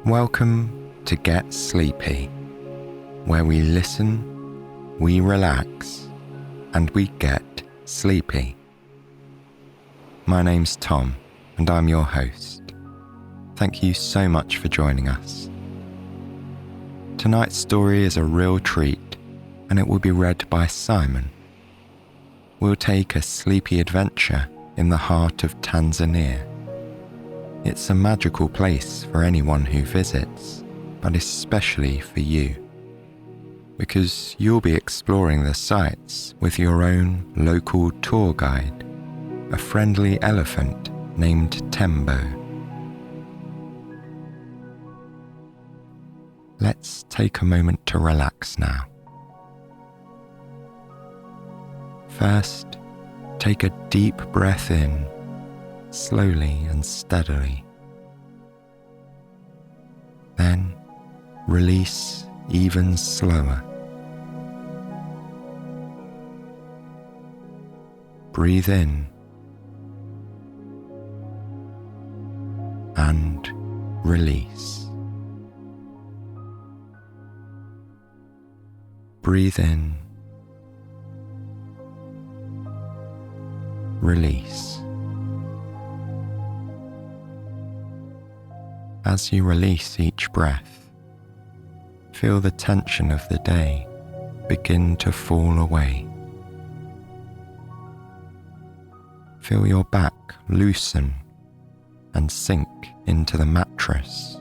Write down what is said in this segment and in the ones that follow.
Welcome to Get Sleepy, where we listen, we relax, and we get sleepy. My name's Tom, and I'm your host. Thank you so much for joining us. Tonight's story is a real treat, and it will be read by Simon. We'll take a sleepy adventure in the heart of Tanzania. It's a magical place for anyone who visits, but especially for you, because you'll be exploring the sights with your own local tour guide, a friendly elephant named Tembo. Let's take a moment to relax now. First, take a deep breath in, slowly and steadily. Then, release even slower. Breathe in and release. Breathe in, release. As you release each breath, feel the tension of the day begin to fall away. Feel your back loosen and sink into the mattress,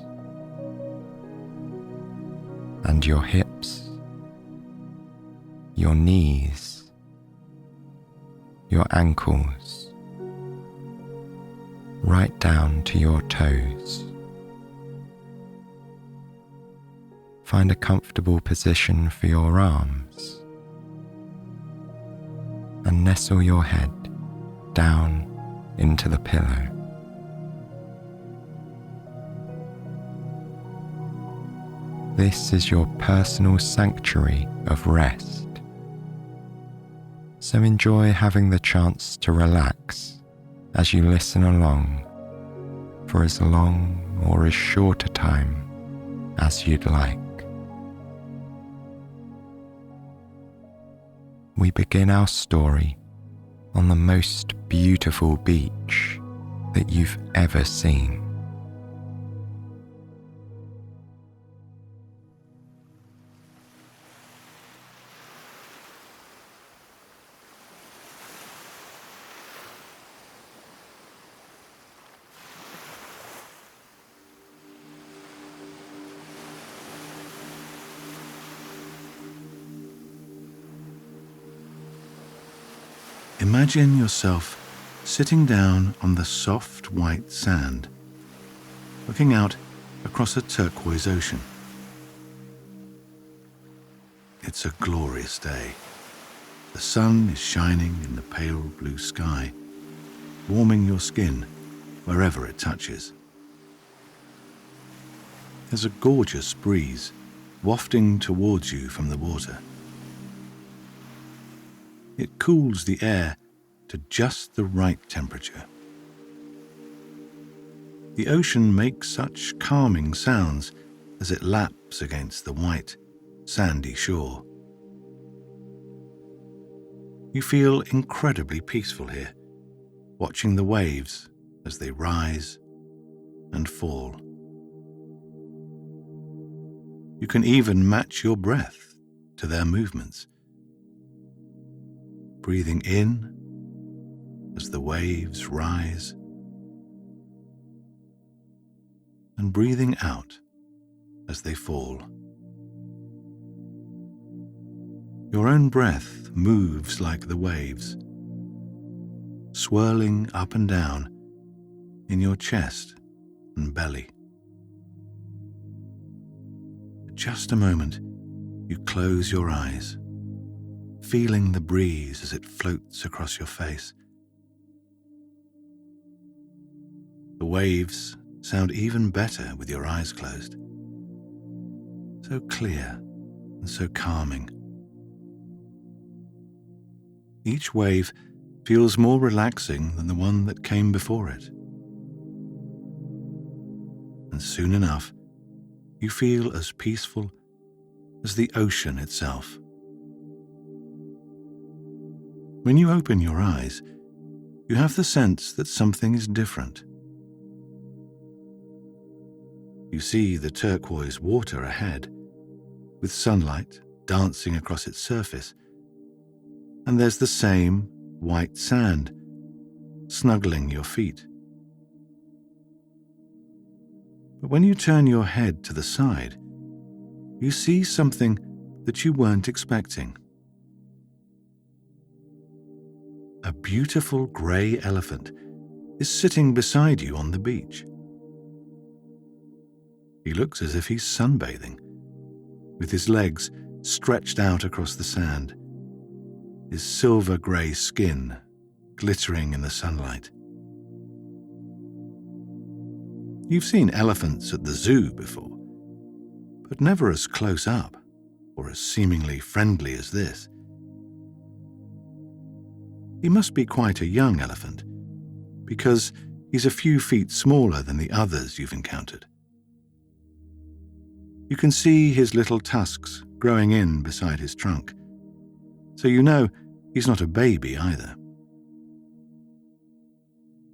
and your hips, your knees, your ankles, right down to your toes. Find a comfortable position for your arms and nestle your head down into the pillow. This is your personal sanctuary of rest, so enjoy having the chance to relax as you listen along for as long or as short a time as you'd like. We begin our story on the most beautiful beach that you've ever seen. Imagine yourself sitting down on the soft white sand, looking out across a turquoise ocean. It's a glorious day. The sun is shining in the pale blue sky, warming your skin wherever it touches. There's a gorgeous breeze wafting towards you from the water. It cools the air to just the right temperature. The ocean makes such calming sounds as it laps against the white, sandy shore. You feel incredibly peaceful here, watching the waves as they rise and fall. You can even match your breath to their movements, breathing in as the waves rise and breathing out as they fall. Your own breath moves like the waves, swirling up and down in your chest and belly. For just a moment, you close your eyes, feeling the breeze as it floats across your face. The waves sound even better with your eyes closed. So clear and so calming. Each wave feels more relaxing than the one that came before it. And soon enough, you feel as peaceful as the ocean itself. When you open your eyes, you have the sense that something is different. You see the turquoise water ahead, with sunlight dancing across its surface, and there's the same white sand snuggling your feet. But when you turn your head to the side, you see something that you weren't expecting. A beautiful grey elephant is sitting beside you on the beach. He looks as if he's sunbathing, with his legs stretched out across the sand, his silver-grey skin glittering in the sunlight. You've seen elephants at the zoo before, but never as close up or as seemingly friendly as this. He must be quite a young elephant, because he's a few feet smaller than the others you've encountered. You can see his little tusks growing in beside his trunk, so you know he's not a baby either.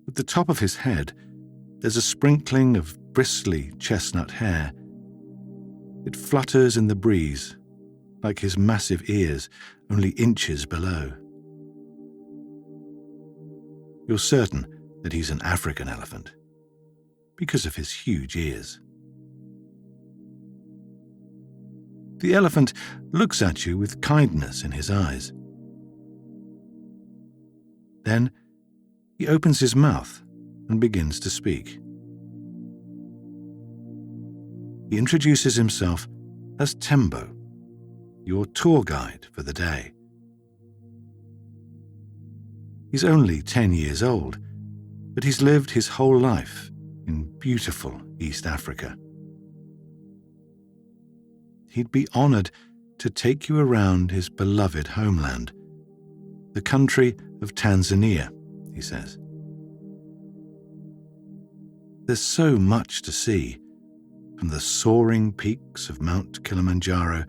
At the top of his head, there's a sprinkling of bristly chestnut hair. It flutters in the breeze, like his massive ears only inches below. You're certain that he's an African elephant, because of his huge ears. The elephant looks at you with kindness in his eyes. Then he opens his mouth and begins to speak. He introduces himself as Tembo, your tour guide for the day. He's only 10 years old, but he's lived his whole life in beautiful East Africa. He'd be honored to take you around his beloved homeland, the country of Tanzania, he says. There's so much to see, from the soaring peaks of Mount Kilimanjaro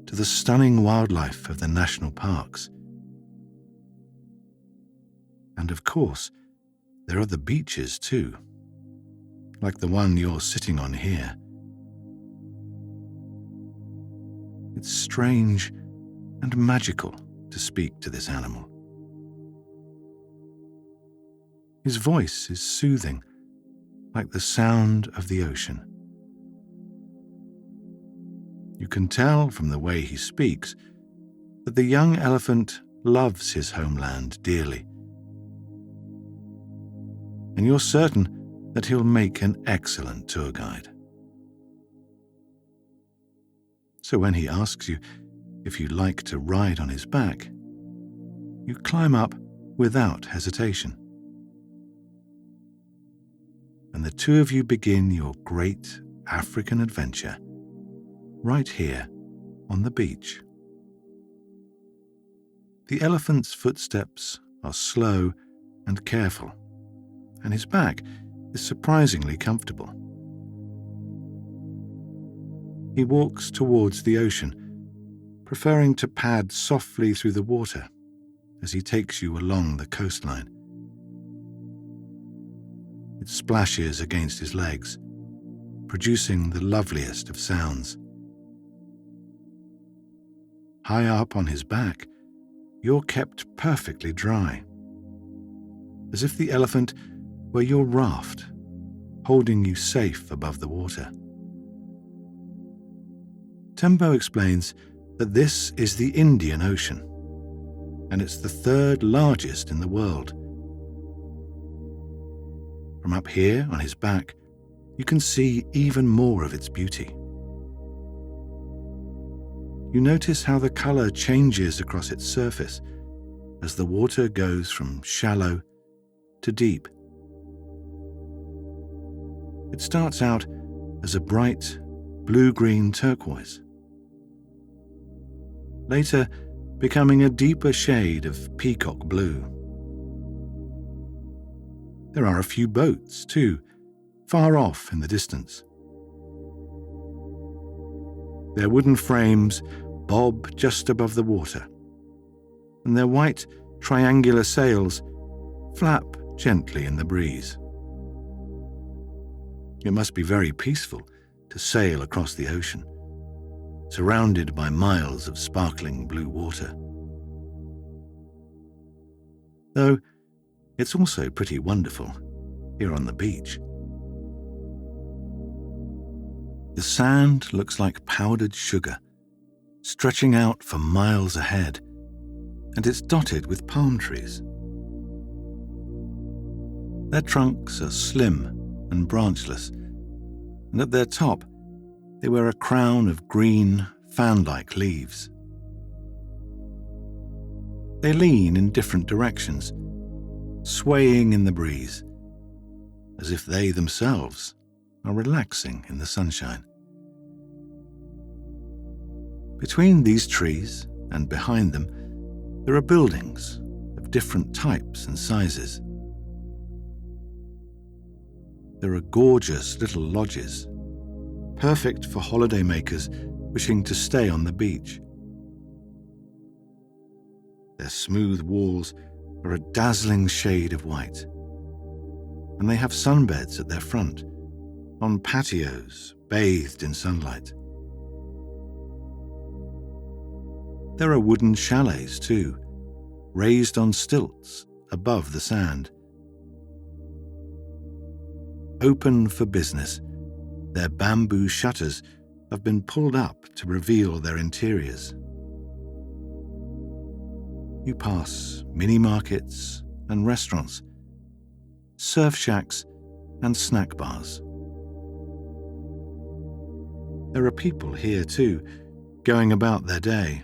to the stunning wildlife of the national parks. And of course, there are the beaches too, like the one you're sitting on here. It's strange and magical to speak to this animal. His voice is soothing, like the sound of the ocean. You can tell from the way he speaks that the young elephant loves his homeland dearly. And you're certain that he'll make an excellent tour guide. So when he asks you if you'd like to ride on his back, you climb up without hesitation. And the two of you begin your great African adventure right here on the beach. The elephant's footsteps are slow and careful, and his back is surprisingly comfortable. He walks towards the ocean, preferring to pad softly through the water as he takes you along the coastline. It splashes against his legs, producing the loveliest of sounds. High up on his back, you're kept perfectly dry, as if the elephant were your raft, holding you safe above the water. Tembo explains that this is the Indian Ocean, and it's the third largest in the world. From up here on his back, you can see even more of its beauty. You notice how the color changes across its surface as the water goes from shallow to deep. It starts out as a bright blue-green turquoise, later becoming a deeper shade of peacock blue. There are a few boats, too, far off in the distance. Their wooden frames bob just above the water, and their white triangular sails flap gently in the breeze. It must be very peaceful to sail across the ocean, surrounded by miles of sparkling blue water. Though it's also pretty wonderful here on the beach. The sand looks like powdered sugar, stretching out for miles ahead, and it's dotted with palm trees. Their trunks are slim and branchless, and at their top they wear a crown of green, fan-like leaves. They lean in different directions, swaying in the breeze, as if they themselves are relaxing in the sunshine. Between these trees and behind them, there are buildings of different types and sizes. There are gorgeous little lodges, perfect for holidaymakers wishing to stay on the beach. Their smooth walls are a dazzling shade of white, and they have sunbeds at their front, on patios bathed in sunlight. There are wooden chalets too, raised on stilts above the sand. Open for business, their bamboo shutters have been pulled up to reveal their interiors. You pass mini markets and restaurants, surf shacks and snack bars. There are people here too, going about their day.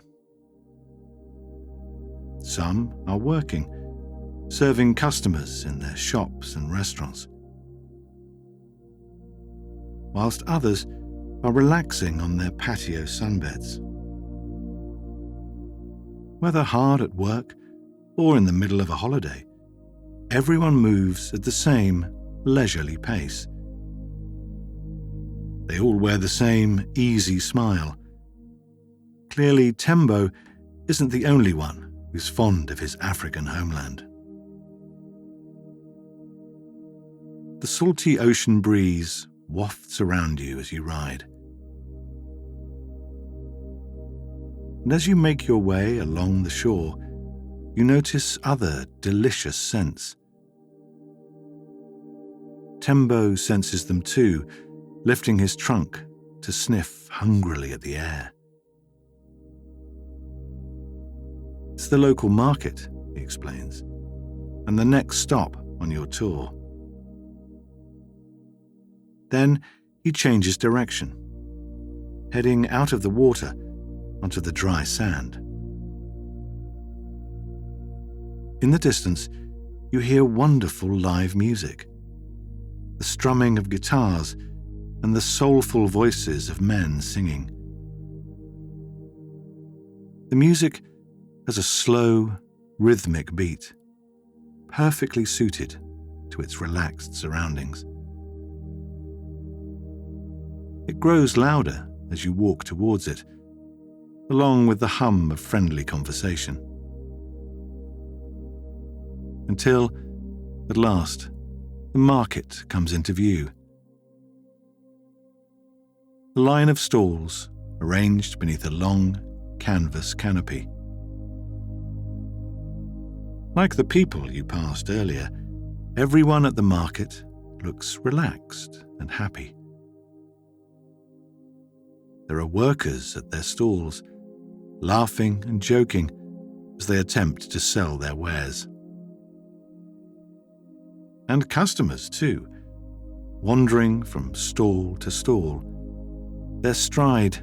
Some are working, serving customers in their shops and restaurants, whilst others are relaxing on their patio sunbeds. Whether hard at work or in the middle of a holiday, everyone moves at the same leisurely pace. They all wear the same easy smile. Clearly, Tembo isn't the only one who's fond of his African homeland. The salty ocean breeze wafts around you as you ride. And as you make your way along the shore, you notice other delicious scents. Tembo senses them too, lifting his trunk to sniff hungrily at the air. It's the local market, he explains, and the next stop on your tour. Then he changes direction, heading out of the water onto the dry sand. In the distance, you hear wonderful live music, the strumming of guitars and the soulful voices of men singing. The music has a slow, rhythmic beat, perfectly suited to its relaxed surroundings. It grows louder as you walk towards it, along with the hum of friendly conversation. Until, at last, the market comes into view. A line of stalls arranged beneath a long canvas canopy. Like the people you passed earlier, everyone at the market looks relaxed and happy. There are workers at their stalls, laughing and joking as they attempt to sell their wares. And customers too, wandering from stall to stall, their stride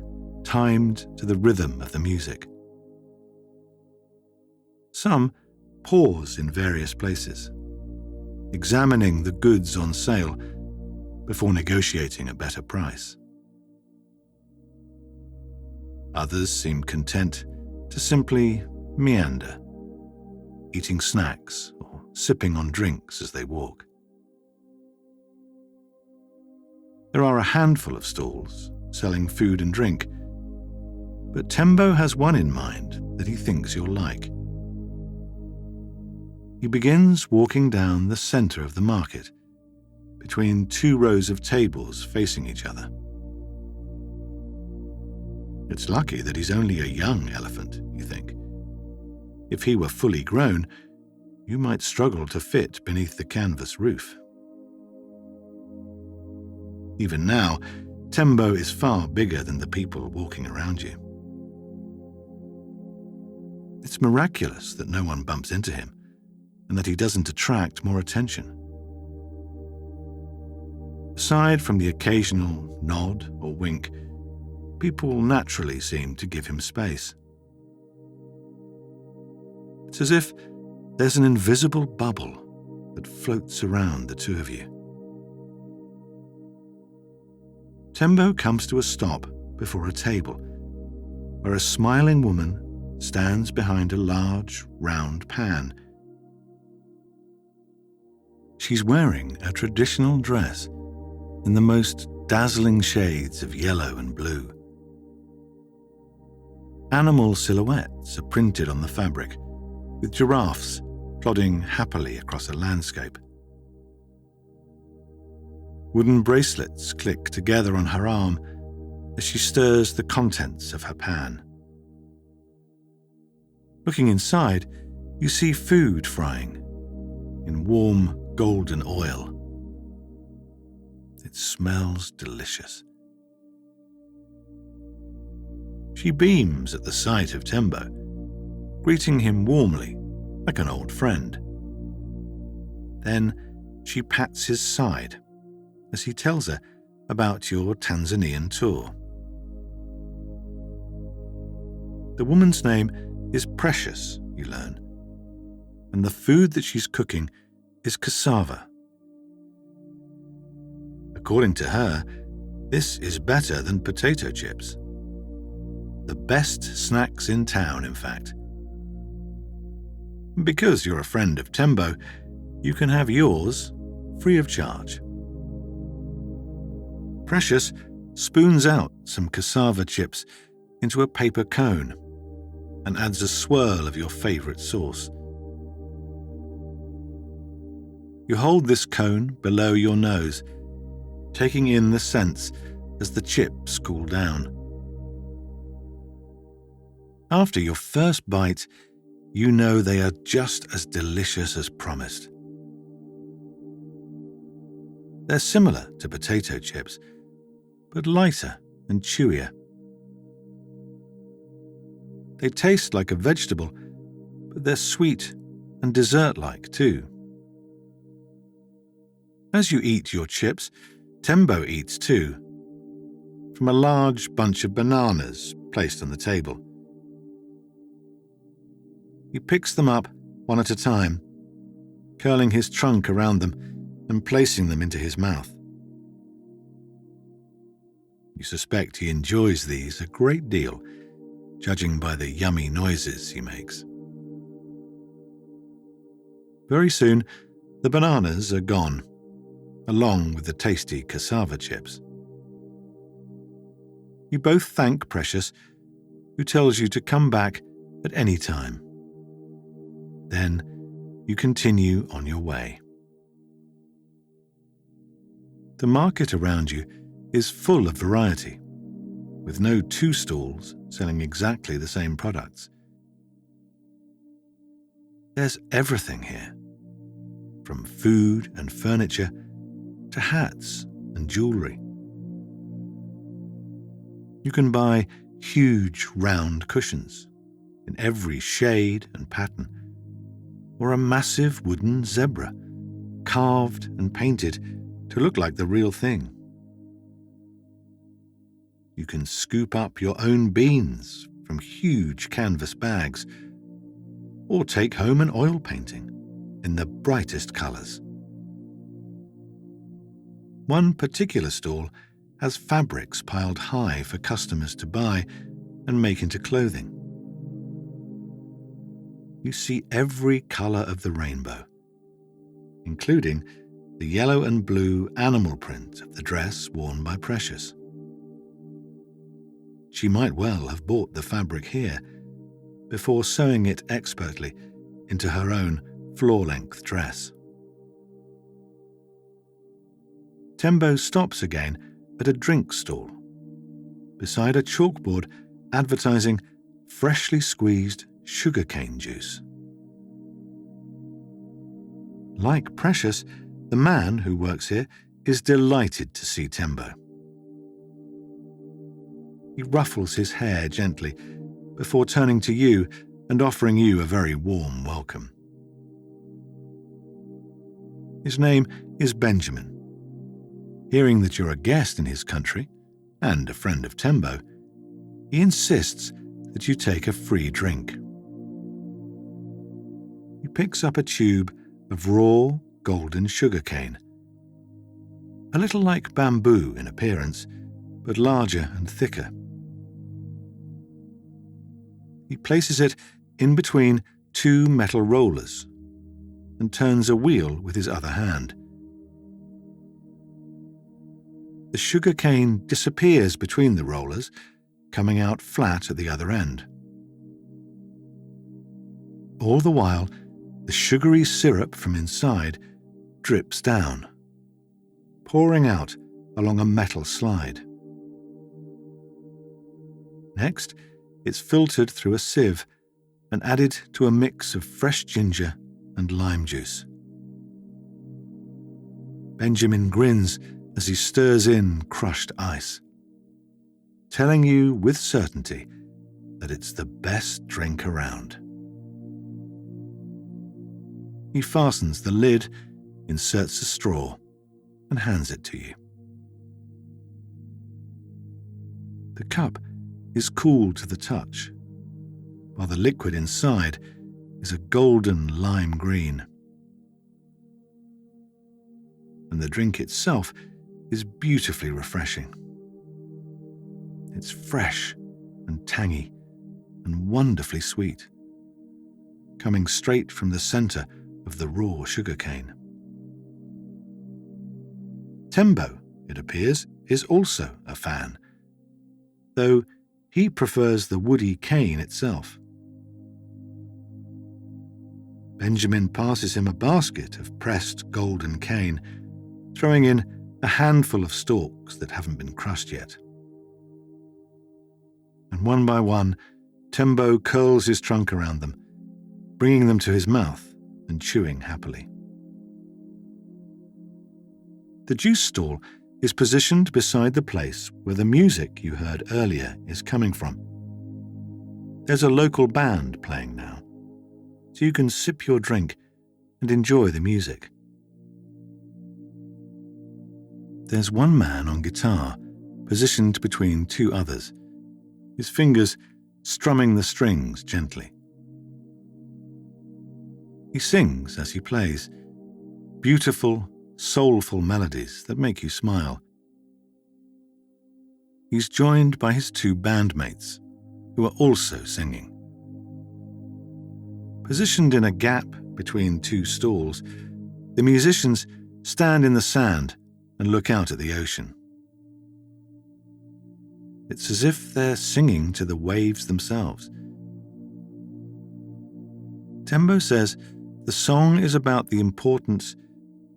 timed to the rhythm of the music. Some pause in various places, examining the goods on sale before negotiating a better price. Others seem content to simply meander, eating snacks or sipping on drinks as they walk. There are a handful of stalls selling food and drink, But Tembo has one in mind that he thinks you'll like. He begins walking down the center of the market, between two rows of tables facing each other. It's lucky that he's only a young elephant, you think. If he were fully grown, you might struggle to fit beneath the canvas roof. Even now, Tembo is far bigger than the people walking around you. It's miraculous that no one bumps into him and that he doesn't attract more attention. Aside from the occasional nod or wink, people naturally seem to give him space. It's as if there's an invisible bubble that floats around the two of you. Tembo comes to a stop before a table, where a smiling woman stands behind a large, round pan. She's wearing a traditional dress in the most dazzling shades of yellow and blue. Animal silhouettes are printed on the fabric, with giraffes plodding happily across a landscape. Wooden bracelets click together on her arm as she stirs the contents of her pan. Looking inside, you see food frying in warm golden oil. It smells delicious. She beams at the sight of Tembo, greeting him warmly like an old friend. Then she pats his side as he tells her about your Tanzanian tour. The woman's name is Precious, you learn, and the food that she's cooking is cassava. According to her, this is better than potato chips. The best snacks in town, in fact. Because you're a friend of Tembo, you can have yours free of charge. Precious spoons out some cassava chips into a paper cone and adds a swirl of your favorite sauce. You hold this cone below your nose, taking in the scents as the chips cool down. After your first bite, you know they are just as delicious as promised. They're similar to potato chips, but lighter and chewier. They taste like a vegetable, but they're sweet and dessert-like too. As you eat your chips, Tembo eats too, from a large bunch of bananas placed on the table. He picks them up one at a time, curling his trunk around them and placing them into his mouth. You suspect he enjoys these a great deal, judging by the yummy noises he makes. Very soon, the bananas are gone, along with the tasty cassava chips. You both thank Precious, who tells you to come back at any time. Then you continue on your way. The market around you is full of variety, with no two stalls selling exactly the same products. There's everything here, from food and furniture to hats and jewelry. You can buy huge round cushions in every shade and pattern, or a massive wooden zebra, carved and painted to look like the real thing. You can scoop up your own beans from huge canvas bags, or take home an oil painting in the brightest colors. One particular stall has fabrics piled high for customers to buy and make into clothing. You see every color of the rainbow, including the yellow and blue animal print of the dress worn by Precious. she might well have bought the fabric here before sewing it expertly into her own floor-length dress. Tembo stops again at a drink stall, beside a chalkboard advertising freshly squeezed sugarcane juice. Like Precious, the man who works here is delighted to see Tembo. He ruffles his hair gently before turning to you and offering you a very warm welcome. His name is Benjamin. Hearing that you're a guest in his country and a friend of Tembo, he insists that you take a free drink. He picks up a tube of raw golden sugarcane, a little like bamboo in appearance, but larger and thicker. He places it in between two metal rollers and turns a wheel with his other hand. The sugarcane disappears between the rollers, coming out flat at the other end. All the while, the sugary syrup from inside drips down, pouring out along a metal slide. Next, it's filtered through a sieve and added to a mix of fresh ginger and lime juice. Benjamin grins as he stirs in crushed ice, telling you with certainty that it's the best drink around. He fastens the lid, inserts a straw, and hands it to you. The cup is cool to the touch, while the liquid inside is a golden lime green. And the drink itself is beautifully refreshing. It's fresh and tangy and wonderfully sweet, coming straight from the center of the raw sugarcane. Tembo, it appears, is also a fan, though he prefers the woody cane itself. Benjamin passes him a basket of pressed golden cane, throwing in a handful of stalks that haven't been crushed yet. And one by one, Tembo curls his trunk around them, bringing them to his mouth and chewing happily. The juice stall is positioned beside the place where the music you heard earlier is coming from. There's a local band playing now, so you can sip your drink and enjoy the music. There's one man on guitar, positioned between two others, his fingers strumming the strings gently. He sings as he plays, beautiful, soulful melodies that make you smile. He's joined by his two bandmates, who are also singing. Positioned in a gap between two stalls, the musicians stand in the sand and look out at the ocean. It's as if they're singing to the waves themselves. Tembo says the song is about the importance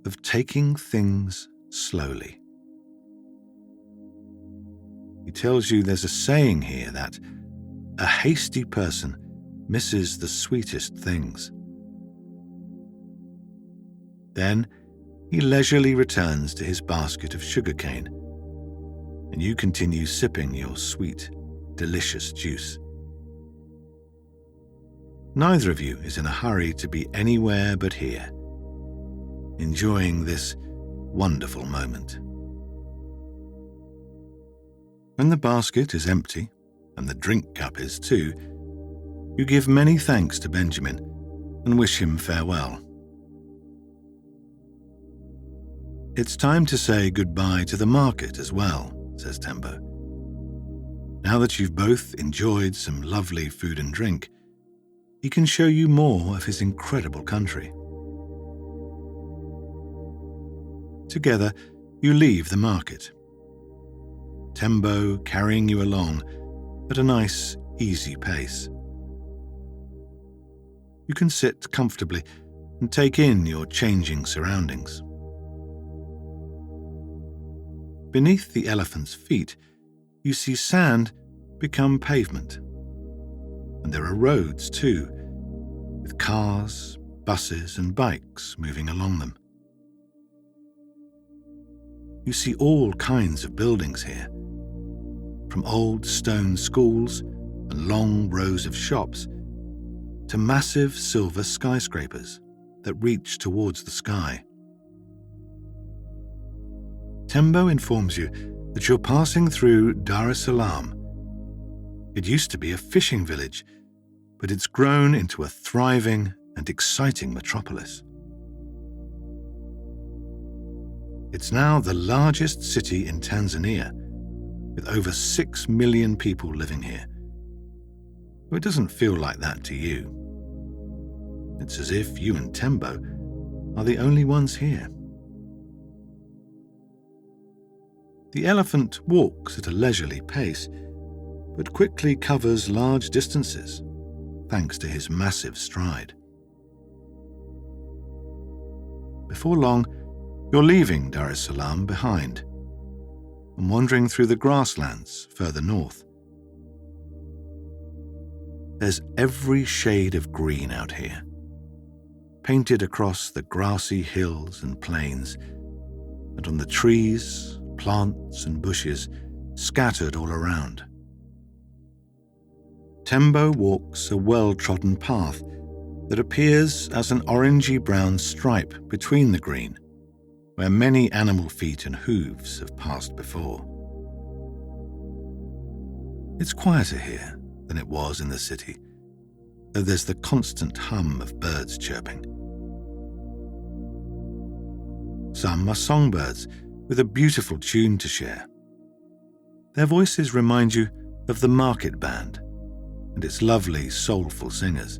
of taking things slowly. He tells you there's a saying here that a hasty person misses the sweetest things. Then he leisurely returns to his basket of sugarcane, and you continue sipping your sweet, delicious juice. Neither of you is in a hurry to be anywhere but here, enjoying this wonderful moment. When the basket is empty, and the drink cup is too, you give many thanks to Benjamin and wish him farewell. It's time to say goodbye to the market as well, says Tembo. Now that you've both enjoyed some lovely food and drink, he can show you more of his incredible country. Together, you leave the market, Tembo carrying you along at a nice, easy pace. You can sit comfortably and take in your changing surroundings. Beneath the elephant's feet, you see sand become pavement. And there are roads too, with cars, buses and bikes moving along them. You see all kinds of buildings here, from old stone schools and long rows of shops to massive silver skyscrapers that reach towards the sky. Tembo informs you that you're passing through Dar es Salaam. It used to be a fishing village, but it's grown into a thriving and exciting metropolis. It's now the largest city in Tanzania, with over 6 million people living here. But it doesn't feel like that to you. It's as if you and Tembo are the only ones here. The elephant walks at a leisurely pace, but quickly covers large distances, thanks to his massive stride. Before long, you're leaving Dar es Salaam behind and wandering through the grasslands further north. There's every shade of green out here, painted across the grassy hills and plains, and on the trees, plants and bushes scattered all around. Tembo walks a well-trodden path that appears as an orangey-brown stripe between the green, where many animal feet and hooves have passed before. It's quieter here than it was in the city, though there's the constant hum of birds chirping. Some are songbirds with a beautiful tune to share. Their voices remind you of the market band and its lovely, soulful singers.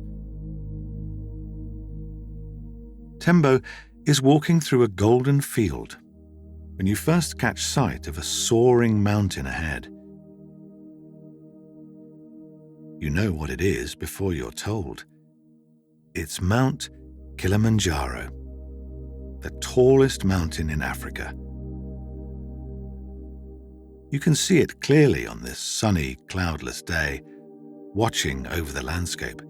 Tembo is walking through a golden field when you first catch sight of a soaring mountain ahead. You know what it is before you're told. It's Mount Kilimanjaro, the tallest mountain in Africa. You can see it clearly on this sunny, cloudless day, watching over the landscape.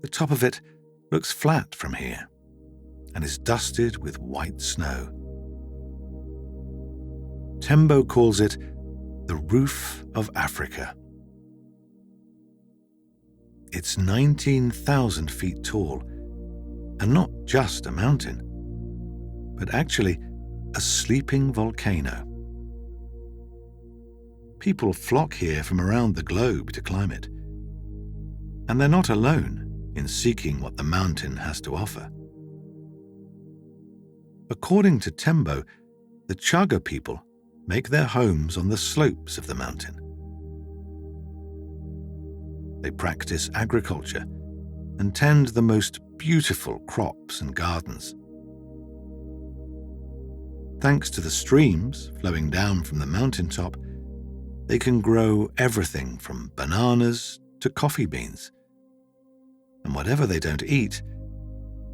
The top of it looks flat from here and is dusted with white snow. Tembo calls it the roof of Africa. It's 19,000 feet tall, and not just a mountain, but actually a sleeping volcano. People flock here from around the globe to climb it, and they're not alone in seeking what the mountain has to offer. According to Tembo, the Chaga people make their homes on the slopes of the mountain. They practice agriculture and tend the most beautiful crops and gardens. Thanks to the streams flowing down from the mountaintop, they can grow everything from bananas to coffee beans. And whatever they don't eat,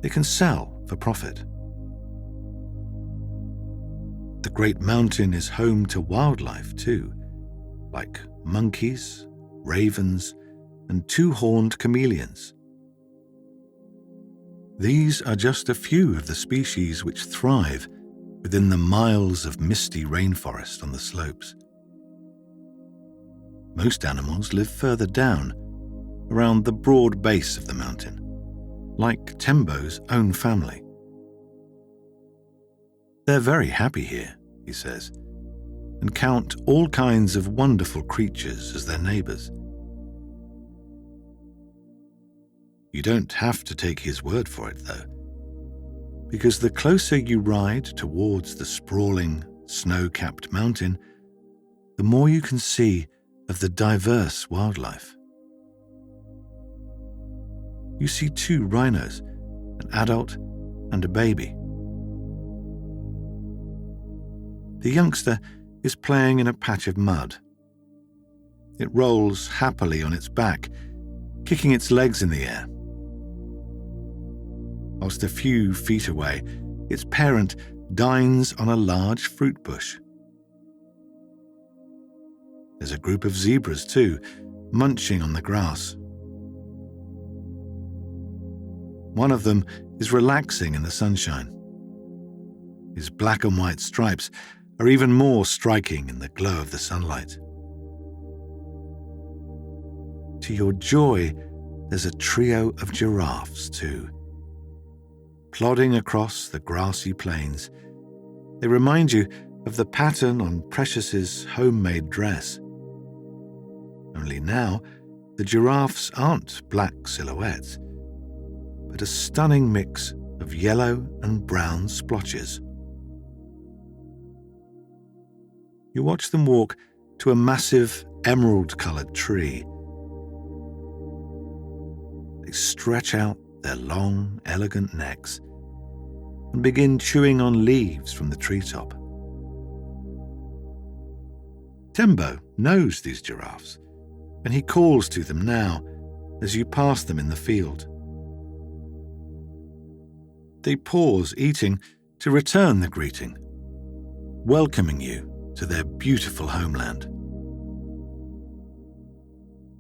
they can sell for profit. The Great Mountain is home to wildlife too, like monkeys, ravens, and two-horned chameleons. These are just a few of the species which thrive within the miles of misty rainforest on the slopes. Most animals live further down, around the broad base of the mountain, like Tembo's own family. They're very happy here, he says, and count all kinds of wonderful creatures as their neighbors. You don't have to take his word for it, though, because the closer you ride towards the sprawling, snow-capped mountain, the more you can see of the diverse wildlife. You see 2 rhinos, an adult and a baby. The youngster is playing in a patch of mud It rolls happily on its back, kicking its legs in the air. Whilst a few feet away, its parent dines on a large fruit bush. There's a group of zebras too, munching on the grass. One of them is relaxing in the sunshine. His black and white stripes are even more striking in the glow of the sunlight. To your joy, there's a trio of giraffes too. Plodding across the grassy plains, they remind you of the pattern on Precious's homemade dress. Only now, the giraffes aren't black silhouettes, but a stunning mix of yellow and brown splotches. You watch them walk to a massive emerald-coloured tree. They stretch out their long, elegant necks and begin chewing on leaves from the treetop. Tembo knows these giraffes, and he calls to them now as you pass them in the field. They pause eating to return the greeting, welcoming you to their beautiful homeland.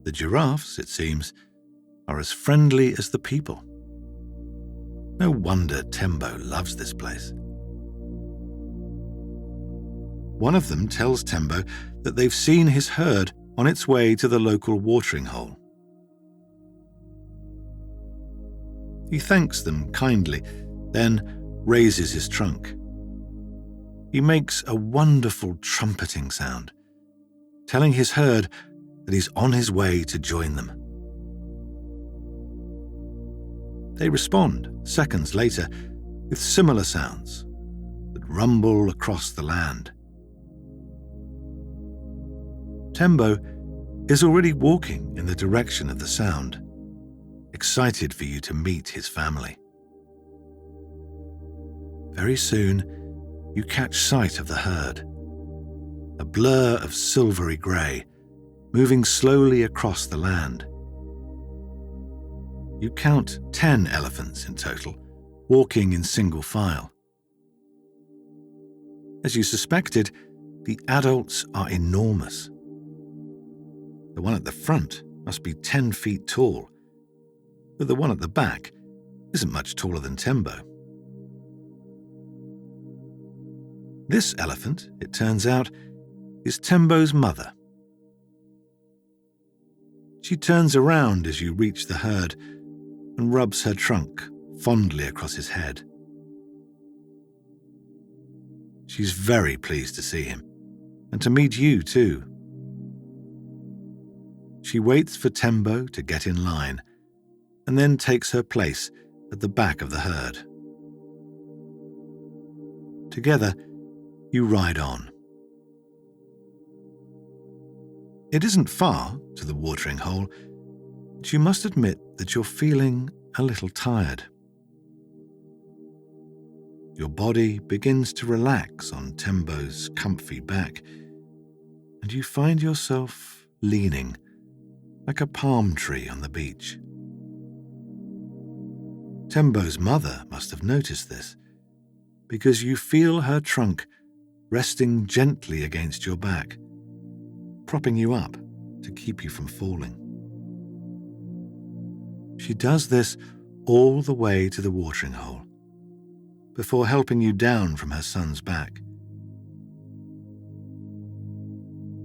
The giraffes, it seems, are as friendly as the people. No wonder Tembo loves this place. One of them tells Tembo that they've seen his herd on its way to the local watering hole. He thanks them kindly, then raises his trunk. He makes a wonderful trumpeting sound, telling his herd that he's on his way to join them. They respond seconds later with similar sounds that rumble across the land. Tembo is already walking in the direction of the sound, excited for you to meet his family. Very soon, you catch sight of the herd, a blur of silvery grey, moving slowly across the land. You count 10 elephants in total, walking in single file. As you suspected, the adults are enormous. The one at the front must be 10 feet tall, but the one at the back isn't much taller than Tembo. This elephant, it turns out, is Tembo's mother. She turns around as you reach the herd and rubs her trunk fondly across his head. She's very pleased to see him, and to meet you too. She waits for Tembo to get in line, and then takes her place at the back of the herd. Together, you ride on. It isn't far to the watering hole, but you must admit that you're feeling a little tired. Your body begins to relax on Tembo's comfy back, and you find yourself leaning like a palm tree on the beach. Tembo's mother must have noticed this, because you feel her trunk resting gently against your back, propping you up to keep you from falling. She does this all the way to the watering hole, before helping you down from her son's back.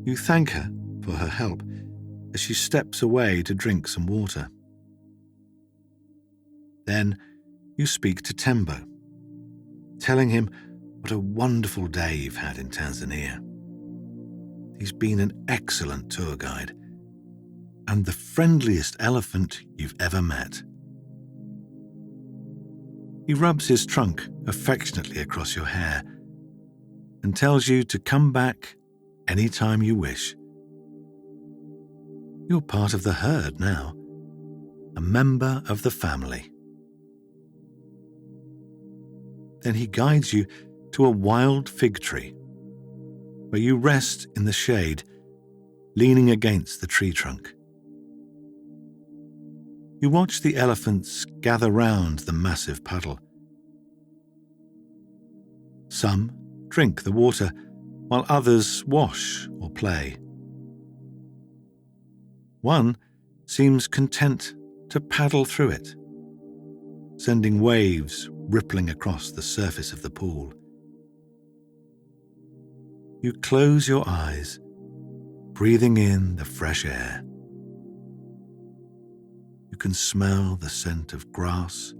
You thank her for her help as she steps away to drink some water. Then you speak to Tembo, telling him what a wonderful day you've had in Tanzania. He's been an excellent tour guide and the friendliest elephant you've ever met. He rubs his trunk affectionately across your hair and tells you to come back anytime you wish. You're part of the herd now, a member of the family. Then he guides you to a wild fig tree, where you rest in the shade, leaning against the tree trunk. You watch the elephants gather round the massive puddle. Some drink the water, while others wash or play. One seems content to paddle through it, sending waves rippling across the surface of the pool. You close your eyes, breathing in the fresh air. You can smell the scent of grass,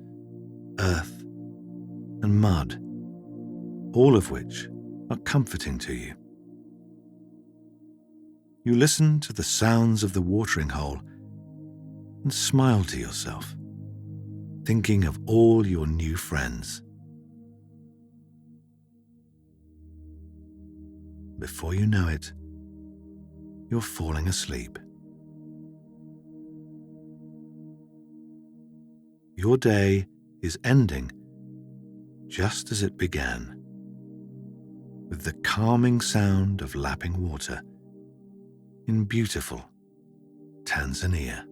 earth, and mud, all of which are comforting to you. You listen to the sounds of the watering hole and smile to yourself, thinking of all your new friends. Before you know it, you're falling asleep. Your day is ending just as it began, with the calming sound of lapping water in beautiful Tanzania.